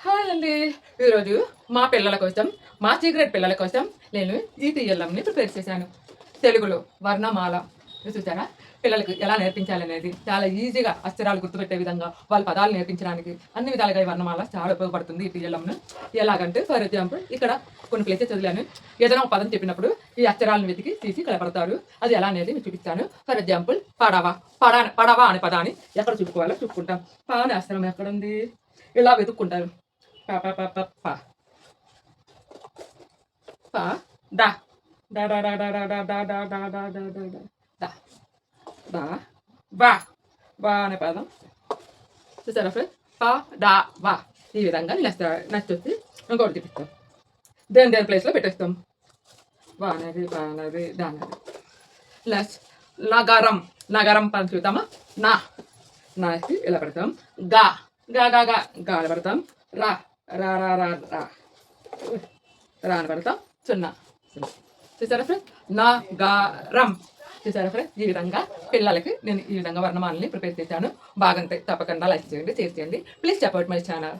Hi అండి. ఈరోజు మా పిల్లల కోసం, మా సీక్రెట్ పిల్లల కోసం నేను ఈ తీయల్లంని ప్రిపేర్ చేశాను. తెలుగులో వర్ణమాల చూసారా? పిల్లలకు ఎలా నేర్పించాలనేది చాలా ఈజీగా అక్షరాలు గుర్తుపెట్టే విధంగా వాళ్ళ పదాలు నేర్పించడానికి అన్ని విధాలుగా ఈ వర్ణమాల చాలా ఉపయోగపడుతుంది. ఈ తీయల్లంను ఎలాగంటే ఫర్ ఎగ్జాంపుల్ ఇక్కడ కొన్ని ప్లేసెస్ చదివాను. ఏదైనా ఒక పదం చెప్పినప్పుడు ఈ అక్షరాలను వెతికి తీసి కలపడతారు. అది ఎలా అనేది మీకు చూపిస్తాను. ఫర్ ఎగ్జాంపుల్ పడవ, పడవ అనే పదాన్ని ఎక్కడ చూపుకోవాలో చూపుకుంటాం. పా అనే అక్షరం ఎక్కడుంది? ఇలా వెతుక్కుంటారు. ప ప ప ప ప ప the the the the the the the the the the the the the the the వా వా అనే పదం చూసారా ఫ్రెండ్స్? ప ద వా ఈ విధంగా నచ్చొచ్చి ఇంకోటి చూపిస్తాం. దేని ప్లేస్లో పెట్టేస్తాం. వా అనేది బా అనేది దా అనేది ప్లస్ నగరం నగరం పని చూద్దామా? నా నాకి ఇలా పెడతాం. గా గా గా గా గా పెడతాం. రా రా రా రా రా రా అని పెడతాం. సున్నా చూసారా ఫ్రెండ్స్? నగరం చూసారా ఫ్రెండ్స్? ఈ విధంగా పిల్లలకి నేను ఈ విధంగా వర్ణమాలని ప్రిపేర్ చేశాను. బాగుంటాయి. తప్పకుండా లైక్ చేయండి, షేర్ చేయండి. Please support my channel.